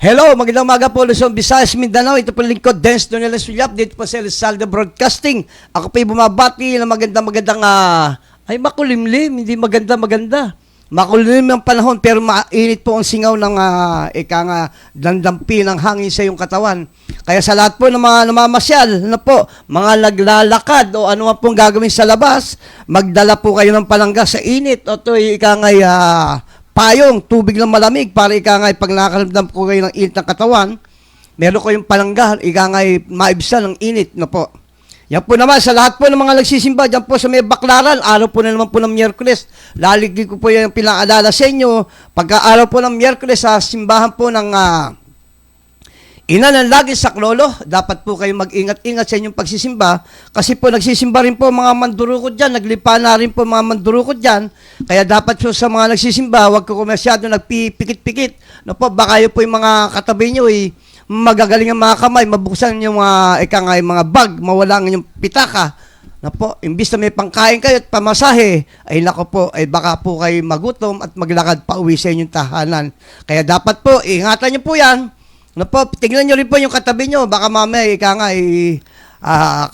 Hello, magandang umaga po, Luzon, Visayas, Mindanao. Ito po lingkod, Dance Donela Sulyap, dito po sa Elsaldo Broadcasting. Ako po bumabati ng magandang ay makulimlim, hindi maganda. Makulimlim ang panahon, pero mainit po ang singaw ng dandampi ng hangin sa iyong katawan. Kaya sa lahat po ng mga namamasyal, mga naglalakad o ano pong gagawin sa labas, magdala po kayo ng palangga sa init o ito'y payong, tubig ng malamig para pag nakaramdam ko kayo ng init ng katawan, meron ko yung palangga, maibsan ng init na po. Yan po naman, sa lahat po ng mga nagsisimba, dyan po sa may Baklaran, araw po na naman po ng Miyerkules, laligi ko po yung pinaalala sa inyo, pagka-araw po ng Miyerkules, sa simbahan po ng Ina ng Lagi Saklolo, dapat po kayo mag-ingat-ingat sa inyong pagsisimba kasi po nagsisimba rin po mga mandurukot dyan, naglipa na rin po mga mandurukot dyan, kaya dapat po sa mga nagsisimba, huwag ko masyado nagpipikit-pikit. Baka yun po yung mga katabi nyo, magagaling ang mga kamay, mabuksan yung mga bag, mawala ang yung pitaka. Imbis na may pangkain kayo at pamasahe, baka po kayo magutom at maglakad pa uwi sa inyong tahanan. Kaya dapat po, ingatan nyo po yan. Tingnan nyo rin po yung katabi nyo, baka mamaya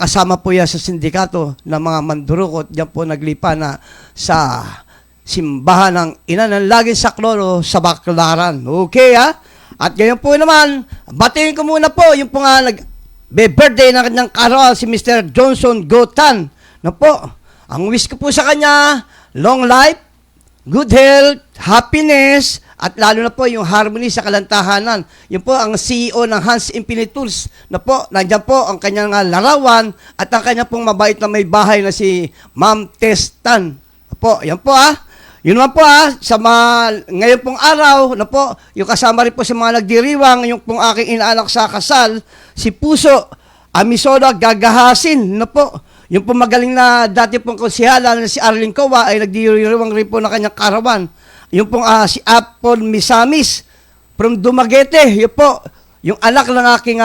kasama po yan sa sindikato ng mga mandurukot, diyan po naglipa na sa simbahan ng Ina ng Lagi Saklolo sa Baklaran. Okay ha? At ngayon po naman, batiin ko muna po yung po nga birthday na kanyang karawan si Mr. Johnson Gotan. Ang wish ko po sa kanya, long life, good health, happiness, at lalo na po yung harmony sa kalantahanan. Yun po ang CEO ng Hans Infinite Tools nandiyan po ang kanyang larawan at ang kanyang pong mabait na may bahay na si Ma'am Testan. Yan po Yun naman po ngayon pong araw, yung kasama rin po sa mga nagdiriwang, yung pong aking inaanak sa kasal, si Puso Amisoda Gagahasin, yung pong magaling na dati pong konsihala na si Arlene Coa ay nagdiriwang rin po ng kanyang karawan. Yung pong si Apple Misamis from Dumaguete, yun po, yung anak ng aking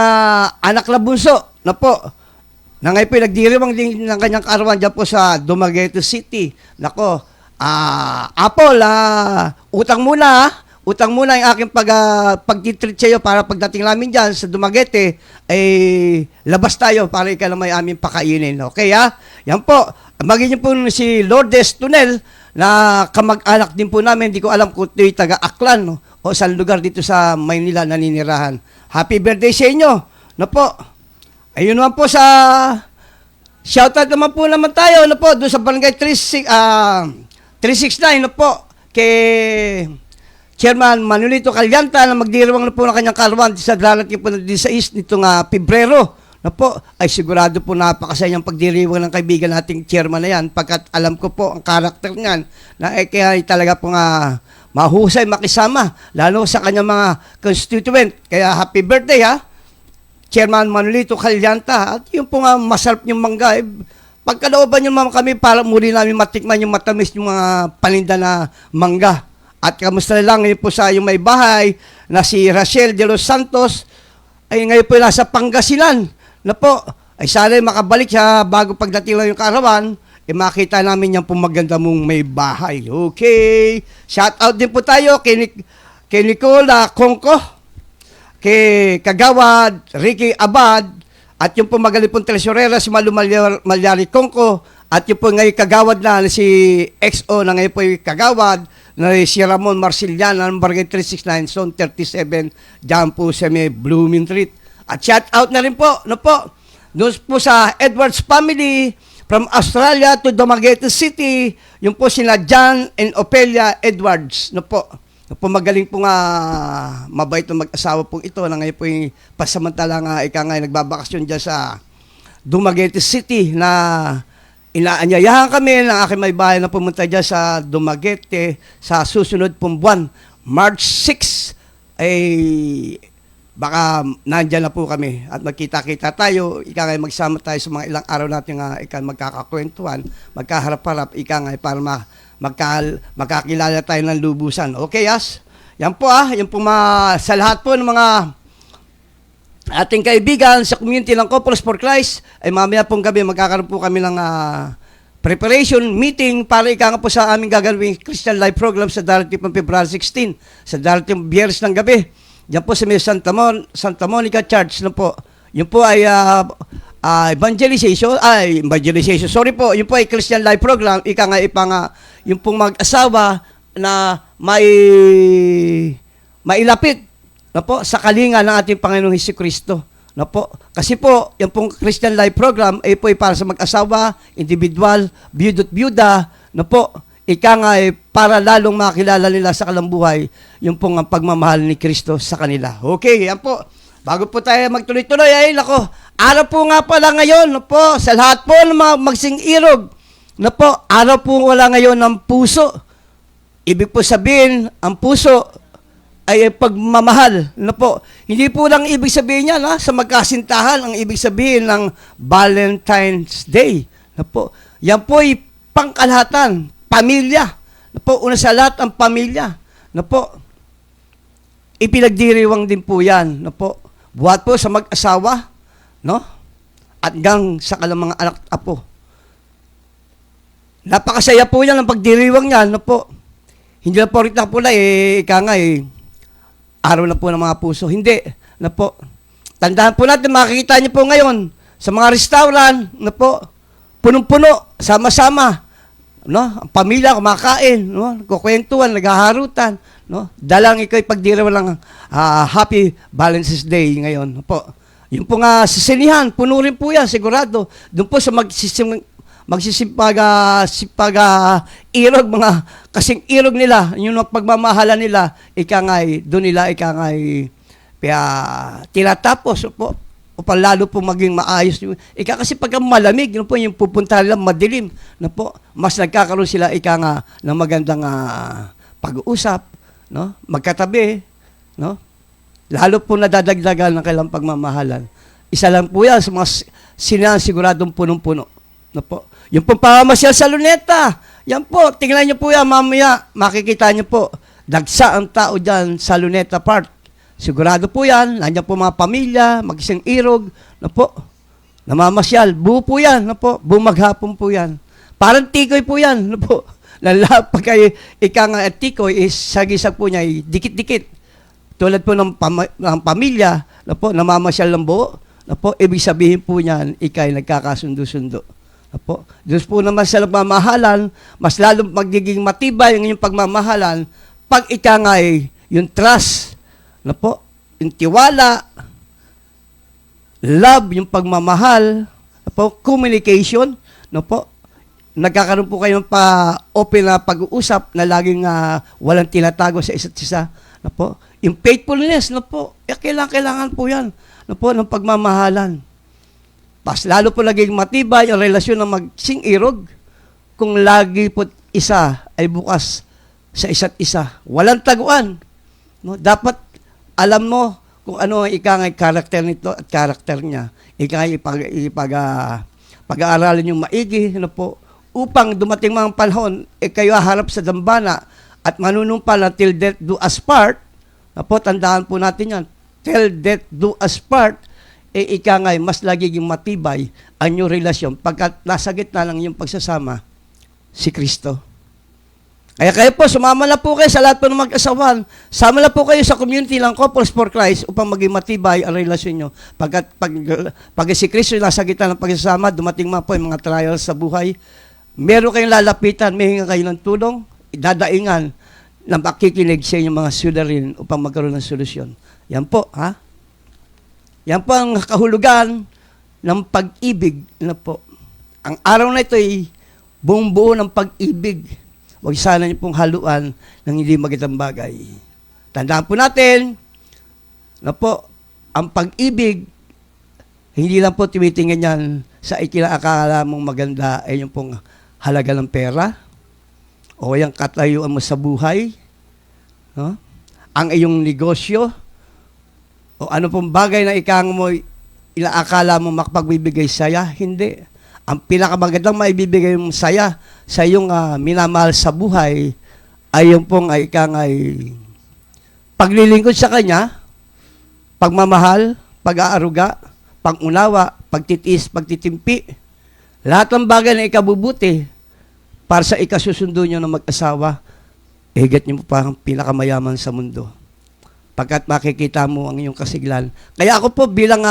anak na bunso, na ngayon po nagdiriwang din ng kanyang karawan dyan po sa Dumaguete City. Apple, utang muna yung aking pag-treat sa iyo para pagdating namin dyan sa Dumaguete, labas tayo para ikaw na may aming pakainin. Okay Yan po. Magiging po si Lourdes Tunel na kamag-anak din po namin. Hindi ko alam kung ito'y taga-Aklan o sa lugar dito sa Maynila naninirahan. Happy birthday sa inyo. Ayun naman po sa shoutout naman tayo doon sa Barangay 369 kay Chairman Manolito Calyanta na magdiriwang na po ng kanyang karawan sa darating po na sa East nitong Pebrero. Ay sigurado po napakasayang pagdiriwang ng kaibigan nating chairman na yan pagkat alam ko po ang karakter niyan na kaya talaga po mahusay makisama lalo sa kanyang mga constituent. Kaya happy birthday Chairman Manolito Calyanta. At yung po masarap yung mangga. Pagkalooban nyo kami para muli namin matikman yung matamis yung mga paninda na mangga. At kamusta lang ngayon po sa yung may bahay na si Rachel de los Santos ay ngayon po nasa Pangasinan. Sana makabalik siya bago pagdating lang yung karawan, makita namin yan po maganda mong may bahay. Okay. Shout out din po tayo kay Nicola Kongko, kay Kagawad, Ricky Abad, at yung po magaling pong tresurera si Malu Malyari Kongko, at yung po ngayon kagawad na si XO na ngayon po yung kagawad na si Ramon Marcilian ng Barangay 369, Zone 37, dyan po sa may Blooming Street. At shout out na rin po, doon po sa Edwards family from Australia to Dumaguete City, yung po sina John and Opelia Edwards, magaling po mabait na mag-asawa pong ito na ngayon po yung pasamantala nagbabakasyon dyan sa Dumaguete City na inaanyayahan kami ng aking may bahay na pumunta dyan sa Dumaguete sa susunod pong buwan, March 6, baka nandyan na po kami at magkita-kita tayo, magsama tayo sa mga ilang araw natin magkakakwentuhan, magkaharap-harap, para magkakilala tayo ng lubusan. Okay, Yan po yan po sa lahat po ng mga ating kaibigan sa community ng Couples for Christ, mamaya pong gabi magkakaroon po kami ng preparation meeting para po sa aming gagawing Christian Life Program sa darating pang February 16, sa darating Biyernes ng gabi. Yan po sa may Santa Monica Church na po. Yun po ay evangelization. Sorry po, yun po ay Christian Life Program. Yung pong mag-asawa na mailapit na po sa kalinga ng ating Panginoong Hesukristo. Na po. Kasi po, yung pong Christian Life Program ay po ay para sa mag-asawa, individual, biyuda, na po, para lalong makilala nila sa kalambuhay yung pong ang pagmamahal ni Kristo sa kanila. Okay, yan po. Bago po tayo magtuloy-tuloy, ay nako, araw po nga pala ngayon, no po, sa lahat po ng mga magsing-irog, no po, araw po wala ngayon ng puso. Ibig po sabihin, ang puso ay pagmamahal, no po. Hindi po lang ibig sabihin niya, sa magkasintahan, ang ibig sabihin ng Valentine's Day, no po. Yan po ay pangkalahatan, pamilya, no po, una sa lahat ang pamilya, no po. Ipinagdiriwang din po yan, no po. Buhat po sa mag-asawa, no? At hanggang sa kalang mga anak at apo. Napakasaya po yan ang pagdiriwang niyan, no po. Hindi lang po rin na pula, araw na po ng mga puso. Hindi, no po. Tandaan po natin, makikita niyo po ngayon, sa mga restaurant, no po, punong-puno, sama-sama, no? Ang pamilya kumakain, no? Nagkukwentuhan, naghaharutan, no? Dalang ikaw ipagdiriwang lang Happy Valentine's Day ngayon, no po. Yung po nga sa sinihan, puno rin po yan, sigurado. Doon po sa irog, mga kasing irog nila, yung pagmamahala nila, doon nila tinatapos po, upang lalo po maging maayos. Kasi pagka malamig, yun po yung pupunta nila madilim, no po, mas nagkakaroon sila ng magandang pag-uusap, no? Magkatabi, no? Lalo po nadadagdagan ng kailang pagmamahalan. Isa lang po yan sa mga sinahan siguradong punong-puno. No po. Yung pong pamamasyal sa Luneta, yan po, tingnan niyo po yan mamaya, makikita niyo po, dagsa ang tao dyan sa Luneta Park. Sigurado po yan, nandiyan po mga pamilya, mag-isang irog, no po, namamasyal, buo po yan, no po, buong maghapon po yan. Parang tikoy po yan, no po. Pag tikoy, sagisag po niya, dikit-dikit. Tulad po ng pamilya, no po, namamasyal ng buo, no po, ibig sabihin po niyan, nagkakasundo-sundo. No po. Diyos po naman sa pagmamahalan, mas lalo magiging matibay ang inyong pagmamahalan pag yung trust, no po, yung tiwala, love, yung pagmamahal, no po, communication, no po, nagkakaroon po kayo ng open na pag-uusap na laging walang tinatago sa isa't isa, no po. Yung faithfulness, no po, kailangan po yan, no po, ng pagmamahalan. Pas lalo po naging matibay ang relasyon ng magsing-irog kung lagi po isa ay bukas sa isa't isa. Walang taguan. No? Dapat alam mo kung ano ang karakter nito at karakter niya. Pag-aaralin yung maigi, no po, upang dumating mga panahon, kayo harap sa dambana at manunumpal na till death do us part. Na po, tandaan po natin yan. Till death do us part, mas lagiging matibay ang inyong relasyon pagkat nasa gitna lang yung pagsasama si Kristo. Kaya kayo po, sumama na po kayo sa lahat po ng mag-asawan. Sama na po kayo sa community ng Couples for Christ upang maging matibay ang relasyon nyo. Pagkat pag si Kristo nasa gitna ng pagsasama, dumating po yung mga trials sa buhay, meron kayong lalapitan, may hinga kayo ng tulong, dadaingan na makikinig sa inyong mga sudarin upang magkaroon ng solusyon. Yan po, ha? Yan po ang kahulugan ng pag-ibig na po. Ang araw na ito ay buong buo ng pag-ibig. Huwag sana niyo pong haluan ng hindi magandang bagay. Tandaan po natin na po, ang pag-ibig, hindi lang po tumitingin yan sa ikinaakala mong maganda ay yung pong halaga ng pera, o yung katayuan mo sa buhay, no? Ang iyong negosyo, o ano pong bagay na inaakala mo makapagbibigay saya, hindi. Ang pinakamagandang maibibigay mong saya sa iyong minamahal sa buhay ay yung pong paglilingkod sa Kanya, pagmamahal, pag-aaruga, pag-unawa, pagtitiis, pagtitimpi. Lahat ng bagay na ikabubuti para sa ikasusundo nyo ng mag-asawa, higit nyo pa ang pinakamayaman sa mundo. pagkat makikita mo ang iyong kasiglan. Kaya ako po bilang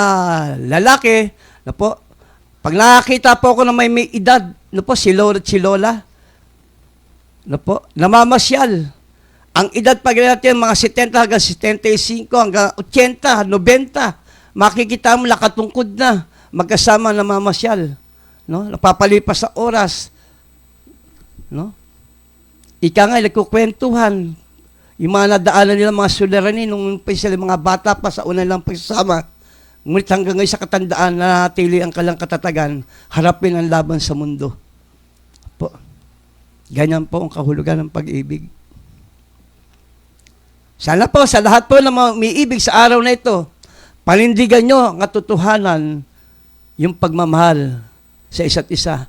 lalaki, na po, pag nakakita po ako na may edad, na po, si Lola at si Lola, na po, namamasyal. Ang edad pag natin, mga 70 hanggang 75, hanggang 80, 90, makikita mo lakatungkod na, magkasama namamasyal. No? Napapalipas sa oras. No? Ika nga, nagkukwentuhan. Yung mga nadaanan nila, mga suliranin, nung sila mga bata pa sa unang lang pagsasama, ngunit hanggang ngayon sa katandaan, nanatili ang kalang katatagan, harapin ang laban sa mundo. Po. Ganyan po ang kahulugan ng pag-ibig. Sana po, sa lahat po na umiibig sa araw na ito, panindigan nyo ang katotohanan, yung pagmamahal sa isa't isa.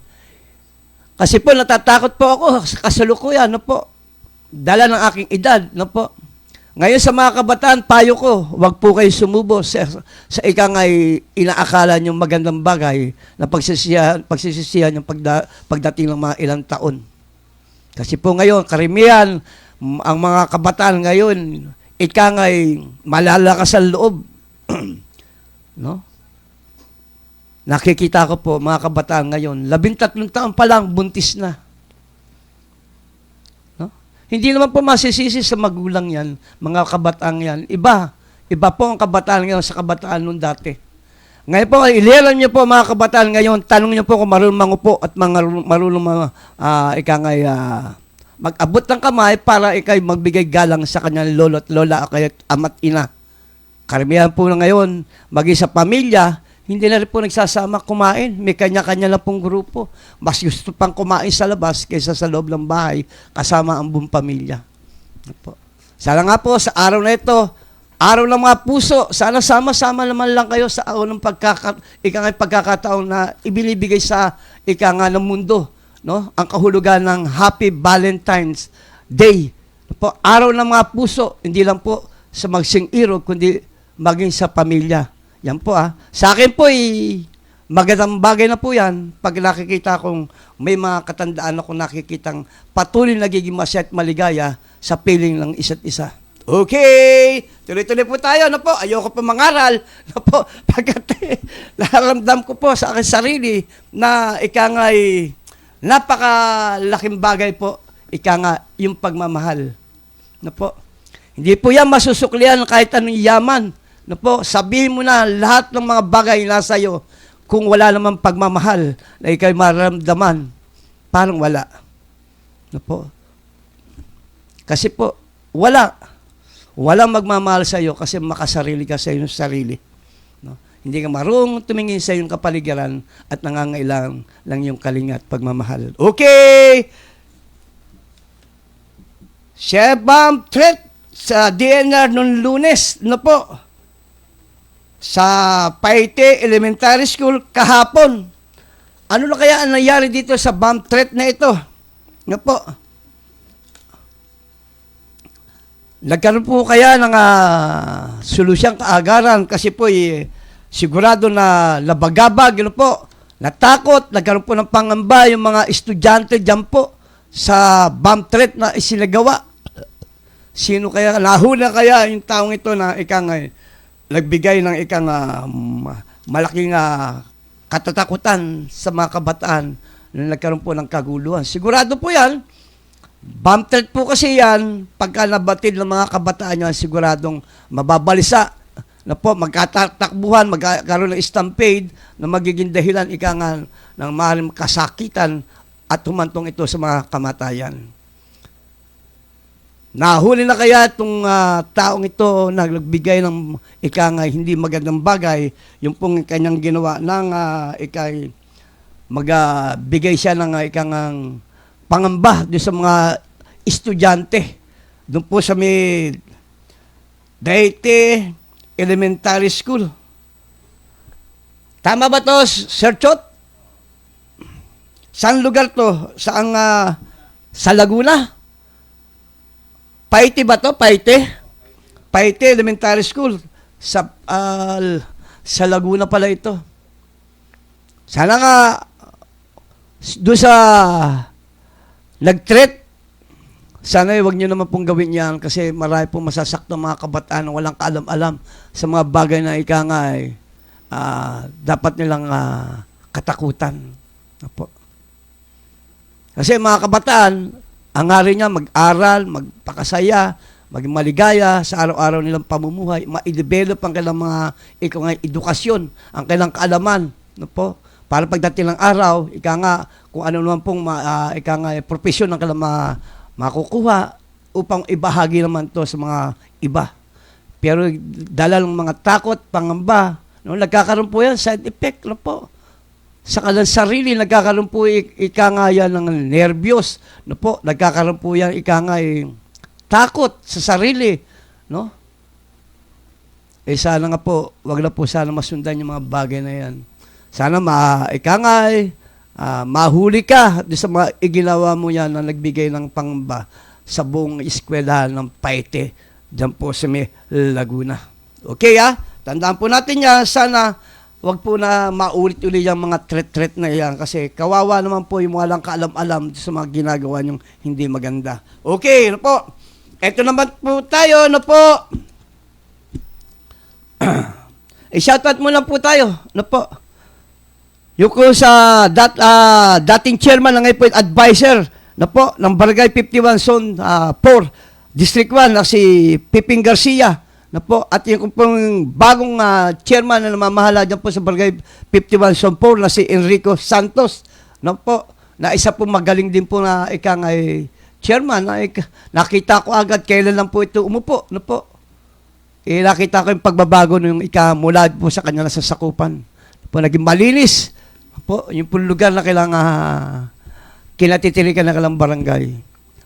Kasi po, natatakot po ako sa kasalukuyan, no po. Dala ng aking edad, no po. Ngayon sa mga kabataan, payo ko, wag po kayo sumubo sa ikang ay inaakala nyo magandang bagay na pagsisisihan yung pagdating ng mga ilang taon. Kasi po ngayon, karamihan, ang mga kabataan ngayon, ikang ay malalakas ang loob. No? Nakikita ko po, mga kabataan ngayon, 13 taon pa lang, buntis na. No? Hindi naman po masisisi sa magulang yan, mga kabataan yan. Iba po ang kabataan ngayon sa kabataan nung dati. Ngayon po, iliran niyo po mga kabataan ngayon, tanong niyo po kung marunong mangupo at marunong mag-abot ng kamay para ikay magbigay galang sa kanyang lolo at lola o ama't ina. Karamihan po na ngayon, maging sa pamilya, hindi na rin po nagsasama kumain. May kanya-kanya na pong grupo. Mas gusto pang kumain sa labas kaysa sa loob ng bahay kasama ang buong pamilya. Sana nga po sa araw na ito, araw ng mga puso, sana sama-sama naman lang kayo sa araw ng pagkakataon na ibinibigay sa ng mundo. No? Ang kahulugan ng Happy Valentine's Day. Po, araw ng mga puso, hindi lang po sa magsing-irog, kundi maging sa pamilya. Yan po Sa akin po, magandang bagay na po yan pag nakikita kong may mga katandaan ako nakikitang patuloy nagiging masaya at maligaya sa piling ng isa't isa. Okay, tuloy-tuloy po tayo. No po, ayoko pa mangaral. No po, pagkat naramdam ko po sa aking sarili na ikangay napakalaking bagay po, yung pagmamahal. No po. Hindi po yan masusuklian kahit anong yaman. No po, sabihin mo na lahat ng mga bagay nasa iyo kung wala namang pagmamahal na ikay maramdaman, parang wala. No po. Kasi po, walang magmamahal sa iyo kasi makasarili ka sa iyong sarili. No? Hindi ka marunong tumingin sa iyong kapaligiran at nangangailangan lang yung kalinga at pagmamahal. Okay! Shebam threat sa DNR noong Lunes, no po, sa Paite Elementary School kahapon. Ano na kaya ang nangyari dito sa bomb threat na ito? No po. Nagkaroon po kaya ng solusyang kaagaran kasi po sigurado na labagabag, yun po, natakot, nagkaroon po ng pangamba yung mga estudyante dyan po sa bomb threat na isinagawa. Sino kaya, nahula kaya yung taong ito na nagbigay ng malaking katatakutan sa mga kabataan na nagkaroon po ng kaguluhan. Sigurado po yan, bomb threat po kasi yan, pagka nabatid ng mga kabataan yan, siguradong mababalisa na po, magkatakbuhan, magkaroon ng stampede na magiging dahilan ng maaaring kasakitan at humantong ito sa mga kamatayan. Nahuli na kaya itong taong ito na nagbigay ng hindi magandang bagay, yung pong kanyang ginawa ng magbigay siya ng pangamba doon sa mga estudyante. Doon po sa may Paite Elementary School. Tama ba to, Sir Chot? Saan lugar to? Saan, sa Laguna? Paite ba to? Paite? Paite Elementary School. Sa Laguna pala ito. Sana nga doon sa nag-threat Sana wag nyo naman pong gawin yan kasi marami pong masasaktan mga kabataan na walang kaalam-alam sa mga bagay na ika nga ay dapat nilang katakutan. Opo. Kasi mga kabataan, ang hari niya mag-aral, magpakasaya, maging maligaya sa araw-araw nilang pamumuhay, ma-develop ang kailang mga edukasyon, ang kailang kaalaman. No po? Para pagdating ng araw, ika nga, kung ano naman pong profesyon ang kailang makukuha upang ibahagi naman to sa mga iba. Pero dala ng mga takot, pangamba, no, nagkakaroon po yan, side effect, no po. Sa kanilang sarili, nagkakaroon po ika nga yan ng nervyos, no po, nagkakaroon po yan ika nga takot sa sarili, no? Sana nga po, wag na po sana masundan yung mga bagay na yan. Sana ika nga mahuli ka sa mga iginawa mo yan na nagbigay ng pangamba sa buong eskwelahan ng Paite, dyan po sa may Laguna. Okay, tandaan po natin yan, sana wag po na maulit-ulit yung mga threat na yan kasi kawawa naman po yung walang kaalam-alam sa mga ginagawa nyong hindi maganda. Okay, ano po? Ito naman po tayo, ano po? I-shoutout muna po tayo, ano po? Yung ko sa dating chairman ng ngayon advisor, ano po, ng Barangay 51 Zone 4, District 1, na si Piping Garcia, na po, at yung pong bagong chairman na namamahala dyan po sa Barangay 51 Zone 4 na si Enrico Santos, na po, na isa po magaling din po na ikang chairman, na nakita ko agad kailan lang po ito umupo, na po. Nakita ko yung pagbabago ng mula po sa kanya na sasakupan. Po, naging malinis po, yung po lugar na kailangan kinatitilikan na kailang barangay.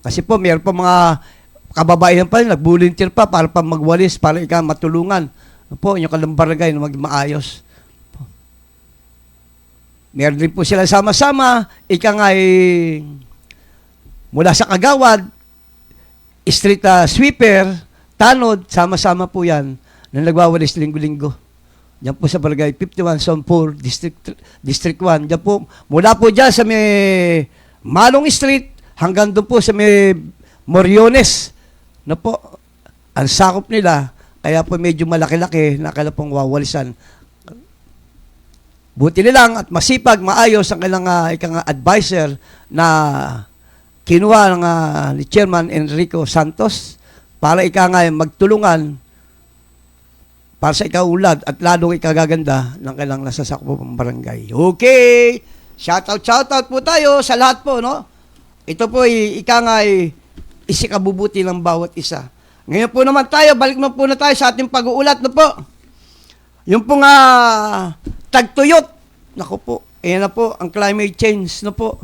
Kasi po, mayroon po mga kababaihan pa rin, nag-volunteer pa para magwalis, para matulungan. Po, yung kalang barangay na maging maayos. Meron din po sila sama-sama, mula sa Kagawad, street sweeper, tanod, sama-sama po yan, na nagwawalis linggo-linggo. Diyan po sa Barangay 51, Zone 4, District 1. Diyan po, mula po dyan sa may Malong Street, hanggang doon po sa may Moriones, na po, ang sakop nila, kaya po medyo malaki-laki na kailangan pong wawalisan. Buti nilang at masipag, maayos ang kailangan advisor na kinuha ng ni Chairman Enrico Santos para magtulungan para sa ikaulad at lalong ikagaganda ng kailangan nasasakop ng barangay. Okay! Shoutout po tayo sa lahat po, no? Ito po isikabubuti ng bawat isa. Ngayon po naman tayo, balik na po na tayo sa ating pag-uulat, no po? Yung pong tagtuyot, naku po, ayan na po, ang climate change, no po?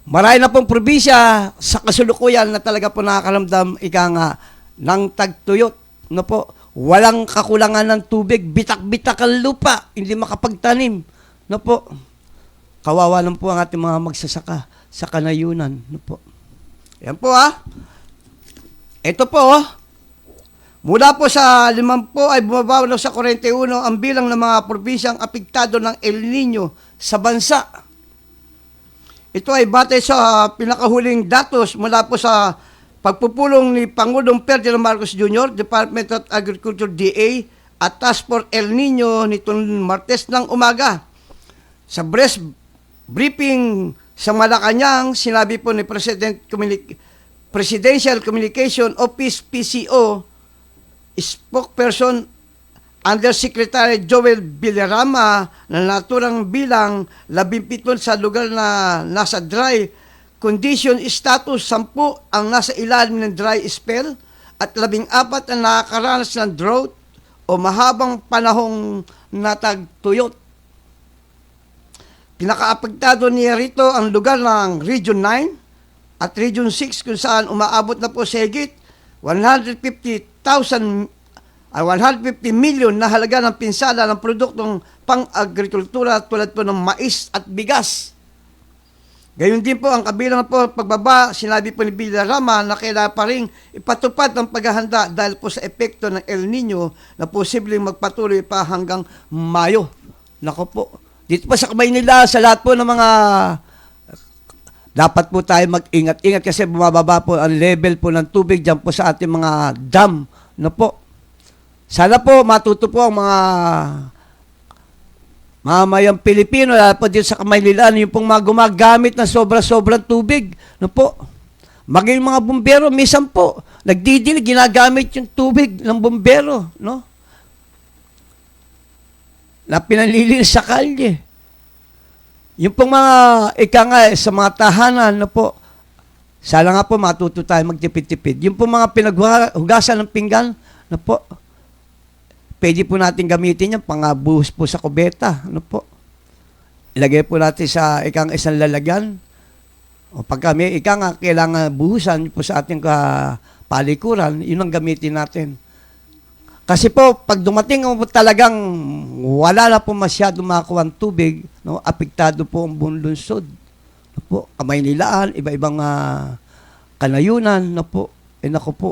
Marami na pong probinsya sa kasulukuyan na talaga po nakakaramdam ng tagtuyot, no po? Walang kakulangan ng tubig, bitak-bitak ang lupa, hindi makapagtanim, no po? Kawawa lang po ang ating mga magsasaka sa kanayunan, no po? Yan po Ito po mula po sa 50 ay bumabaw na sa 41 ang bilang ng mga probinsyang apektado ng El Nino sa bansa. Ito ay batay sa pinakahuling datos mula po sa pagpupulong ni Pangulong Ferdinand Marcos Jr., Department of Agriculture DA at Task Force El Nino nitong Martes ng umaga. Sa press briefing sa Malacanang, sinabi po ni Presidential Communication Office PCO spokesperson Undersecretary Joel Villarama na naturang bilang 17 sa lugar na nasa dry condition status, 10 ang nasa ilalim ng dry spell at 14 ang nakakaranas ng drought o mahabang panahong natagtuyot. Pinakaapektado niya rito ang lugar ng Region 9 at Region 6 kung saan umaabot na po sa higit 150 million na halaga ng pinsala ng produktong pang-agrikultura tulad po ng mais at bigas. Gayun din po ang kabilang po pagbaba, sinabi po ni Villarama na kailangan pa rin ipatupad ang paghahanda dahil po sa epekto ng El Nino na posibleng magpatuloy pa hanggang Mayo. Nako po. Dito pa sa Kamaynila, sa lahat po ng mga dapat po tayo mag-ingat-ingat kasi bumababa po ang level po ng tubig dyan po sa ating mga dam. No po. Sana po matuto po ang mga mamayang Pilipino, lalo po dito sa Kamaynilaan, yung pong mga gumagamit ng sobra-sobrang tubig. No po. Maging mga bumbero, minsan po, nagdidilig, ginagamit yung tubig ng bumbero. No? Na pinanlilinis sa kalye. Yung pong mga sa mga tahanan, no po, sana nga po matuto tayo magtipid-tipid. Yung pong mga pinaghugasan ng pinggan, no po, pwede po natin gamitin yan, pangabuhos po sa kubeta, no po. Ilagay po natin sa isang lalagyan. O pag kami, kailangan buhusan po sa ating palikuran, yun ang gamitin natin. Kasi po, pag dumating po talagang wala na po masyado makakuha ang tubig, no, apektado po ang buong lungsod. No po, Kamaynilaan, iba-ibang kanayunan, no po, nako po.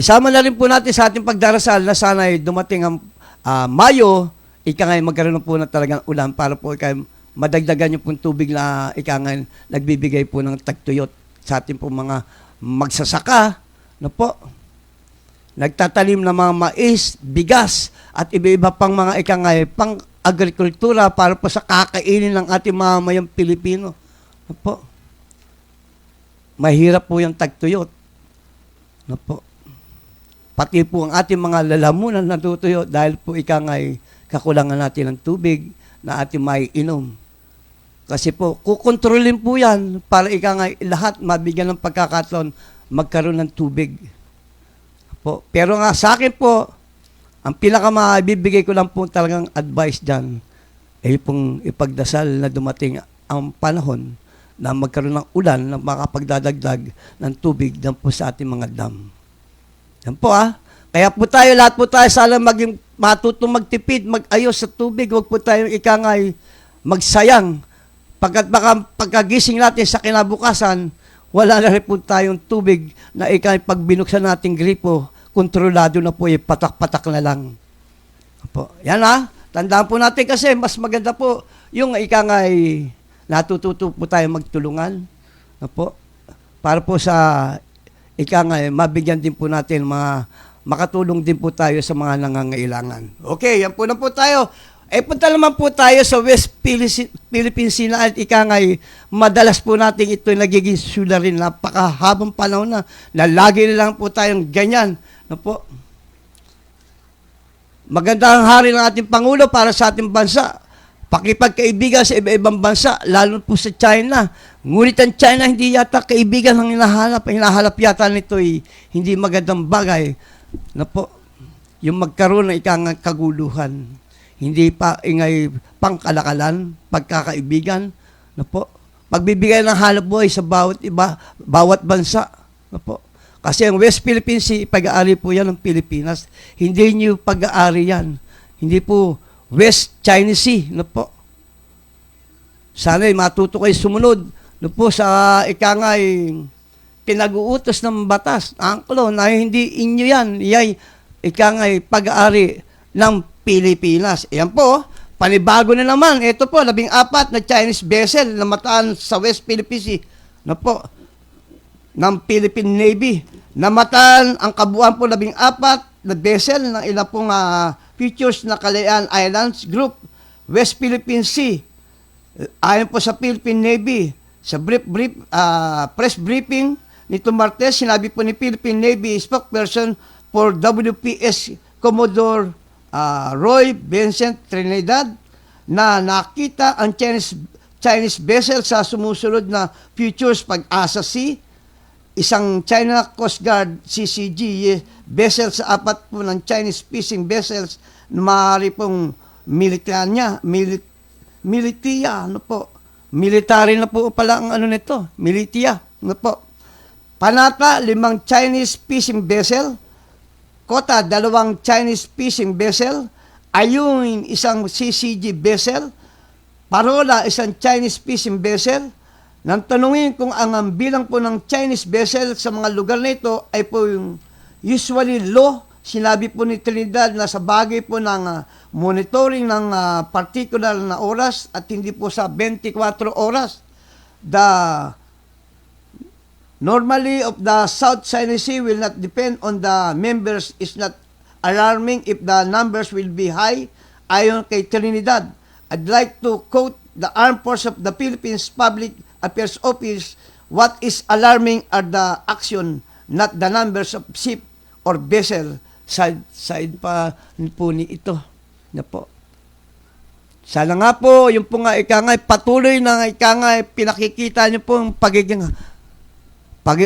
Isama na rin po natin sa ating pagdarasal na sana ay dumating ang Mayo, magkaroon po na talagang ulan para po madagdagan yung pong tubig na nagbibigay po ng tagtuyot sa ating po mga magsasaka, no po. Nagtatanim ng mga mais, bigas, at iba-iba pang mga pang agrikultura para po sa kakainin ng ating mamamayang Pilipino. No po. Mahirap po yung tagtuyot. No po. Pati po ang ating mga lalamunan natutuyo dahil po kakulangan natin ng tubig na ating maiinom. Kasi po, kukontrolin po yan para lahat mabigyan ng pagkakataon magkaroon ng tubig. Po. Pero nga sa akin po, ang pinakamabibigay ko lang po talagang advice dyan ay pong ipagdasal na dumating ang panahon na magkaroon ng ulan na makapagdadagdag ng tubig dyan po sa ating mga dam. Yan po Kaya po lahat po tayo sana maging matutong magtipid, mag-ayos sa tubig. Huwag po tayo magsayang. Pagkagising natin sa kinabukasan, wala na rin po tayong tubig na pag binuksan nating gripo, kontrolado na po, patak-patak na lang. Po. Yan tandaan po natin kasi mas maganda po yung natututo po tayo magtulungan. Po. Para po sa mabigyan din po natin makatulong din po tayo sa mga nangangailangan. Okay, yan po na po tayo. Punta naman po tayo sa West Philippine Sea at madalas po natin ito nagiging suliranin. Napakahabang panahon na lagi na lang po tayong ganyan. No po. Magandang hari ng ating Pangulo para sa ating bansa. Pakipagkaibigan sa iba-ibang bansa, lalo po sa China. Ngunit ang China hindi yata kaibigan ang hinahanap. Ang hinahanap yata nito hindi magandang bagay. No po. Yung magkaroon ng kaguluhan. Hindi pa pangkalakalan, pagkakaibigan. No po. Pagbibigay ng hanap buhay sa bawat bansa. No po. Kasi ang West Philippine Sea, pag-aari po yan ng Pilipinas. Hindi nyo pag-aari yan. Hindi po West China Sea. No po. Sana matuto kayo sumunod. No po sa pinag-uutos ng batas. Angklo na hindi inyo yan. Iyay pag-aari ng Pilipinas. Ayan po. Panibago na naman. Ito po, 14 na Chinese vessel na mataan sa West Philippine Sea. No po. Ng Philippine Navy. Namataan ang kabuuan po 14 na vessel ng ilang pong features na Kalayaan Islands Group, West Philippine Sea. Ayon po sa Philippine Navy, sa press briefing nito Martes, sinabi po ni Philippine Navy spokesperson for WPS Commodore Roy Vincent Trinidad na nakita ang Chinese vessel sa sumusunod na Futures Pag-asa Sea, isang China Coast Guard CCG vessel sa 4 po ng Chinese fishing vessels na maaari pong military na po pala ang nito, militia, no po. Panata, 5 Chinese fishing vessel, Kota, 2 Chinese fishing vessel, Ayungin, isang CCG vessel, Parola, isang Chinese fishing vessel. Nang tanungin kung ang bilang po ng Chinese vessel sa mga lugar na ito ay po yung usually low, sinabi po ni Trinidad na sa bagay po ng monitoring ng particular na oras at hindi po sa 24 oras. the normally of the South China Sea will not depend on the members is not alarming if the numbers will be high. Ayon kay Trinidad, I'd like to quote the Armed Forces of the Philippines Public Affairs Office, what is alarming are the action, not the numbers of ship or vessel. Side pa po ni ito. Na po. Sana nga po, yung po nga ikangay, patuloy na ikangay, pinakikita niyo po yung pagiging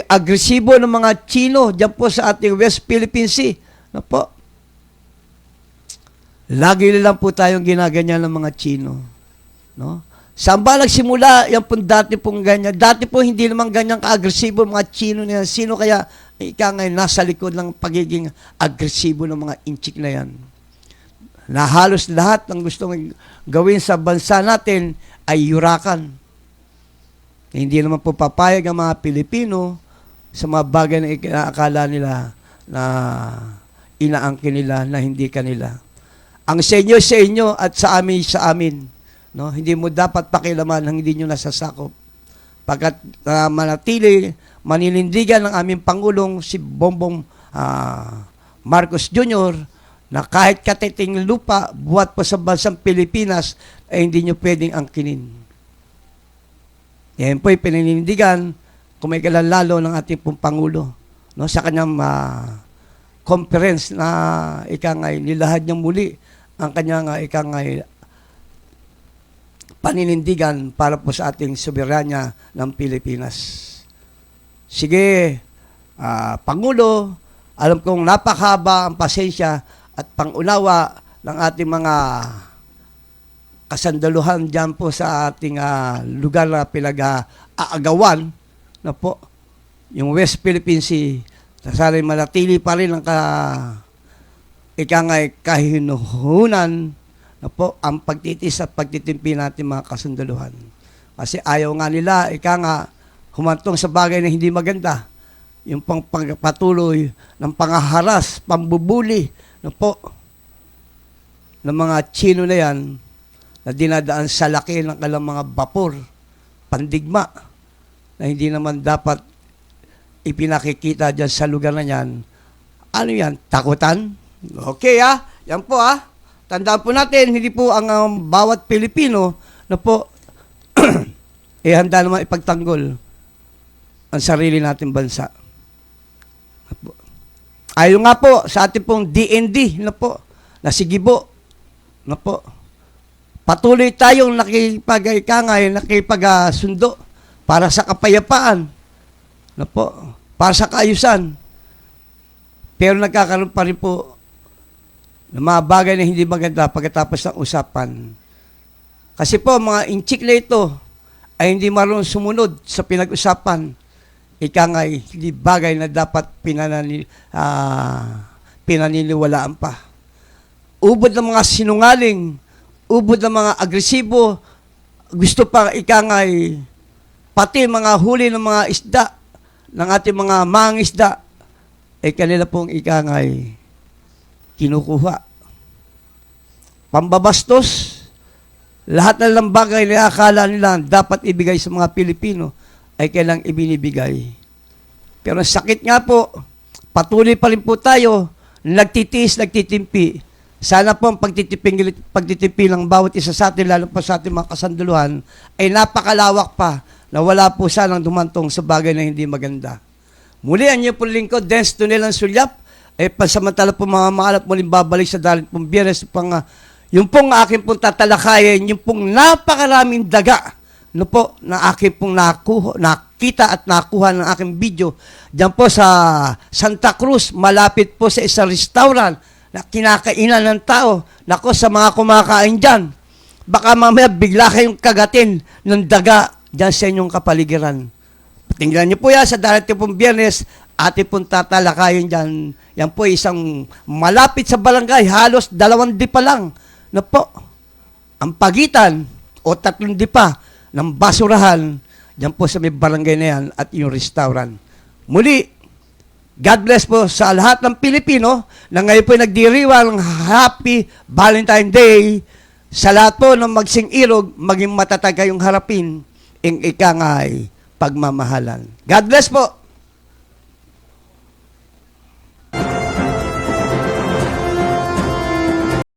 agresibo ng mga Chino dyan po sa ating West Philippine Sea. Na po. Lagi lang po tayong ginaganyan ng mga Chino. No? Saan ba nagsimula? Yan po dati pong ganyan. Dati po hindi naman ganyan ka-agresibo mga Chino na yan. Sino kaya ikangay nasa likod ng pagiging agresibo ng mga inchik na yan? Na halos lahat ng gustong gawin sa bansa natin ay yurakan. Hindi naman po papayag ang mga Pilipino sa mga bagay na inaakala nila na inaangkin nila na hindi kanila. Ang sa inyo at sa amin. No? Hindi mo dapat pakilaman ang hindi nyo nasasakop. Pagkat manatili, maninindigan ng aming Pangulong si Bongbong Marcos Jr., na kahit katiting lupa, buhat po sa bansang Pilipinas, ay hindi nyo pwedeng angkinin. Yan po ay pininindigan, kumikilan lalo ng ating pong Pangulo, no, sa kanyang conference na ikangay, nilahad niyang muli ang kanyang ikangay paninindigan para po sa ating soberanya ng Pilipinas. Sige, Pangulo, alam kong napakahaba ang pasensya at pangunawa ng ating mga kasandaluhan dyan po sa ating lugar na pinag-aagawan na po, yung West Philippine Sea. Sana manatili pa rin ang ikangay kahinuhunan na po ang pagtitis at pagtitimpi natin mga kasandaluhan. Kasi ayaw nga nila, humantong sa bagay na hindi maganda. Yung pagpatuloy ng pangaharas, pambubuli, na po, ng mga Chino na yan, na dinadaan sa laki ng kalang mga vapor, pandigma, na hindi naman dapat ipinakikita dyan sa lugar na yan. Ano yan? Takutan? Okay yan po Tandaan po natin, hindi po ang bawat Pilipino na po handa naman ipagtanggol ang sarili nating bansa. Ayon nga po sa ating pong DND na po, na sigibo, na po, patuloy tayong nakipagsundo para sa kapayapaan, na po, para sa kaayusan. Pero nagkakaroon pa rin po ng mga bagay na hindi maganda pagkatapos ng usapan. Kasi po, mga inchik na ito ay hindi marunong sumunod sa pinag-usapan. Hindi bagay na dapat pinaniniwalaan pa. Ubod ng mga sinungaling, ubod ng mga agresibo, gusto pa pati mga huli ng mga isda, ng ating mga mangisda, kanila pong kinukuha. Pambabastos, lahat na lang bagay na akala nila dapat ibigay sa mga Pilipino, ay kailang ibinibigay. Pero sakit nga po, patuloy pa rin po tayo, nagtitiis, nagtitimpi. Sana po ang pagtitimpi ng bawat isa sa atin, lalo pa sa ating mga kasanduluhan, ay napakalawak pa na wala po sanang dumantong sa bagay na hindi maganda. Muli, ang inyo po lingkod, Dance Tunelan Sulyap, pansamantala po mga maalap muling babalik sa dalit pong Biyernes, yung pong aking pong tatalakayin, yung pong napakaraming daga, no po, na aking pong nakita at nakuha ng aking video diyan po sa Santa Cruz, malapit po sa isang restaurant na kinakainan ng tao. Nako, sa mga kumakain dyan, baka mamaya bigla kayong kagatin ng daga dyan sa inyong kapaligiran. Tingnan niyo po yan sa darating pong Biyernes, ating pong tatalakayin dyan. Yan po isang malapit sa barangay, halos 2 dipa lang na po ang pagitan o 3 dipa ng basurahan, dyan po sa may barangay na yan at yung restaurant. Muli, God bless po sa lahat ng Pilipino na ngayon po nagdiriwang Happy Valentine Day. Sa lahat po ng magsing-irog, maging matatag kayong harapin ing ikangay pagmamahalan. God bless po.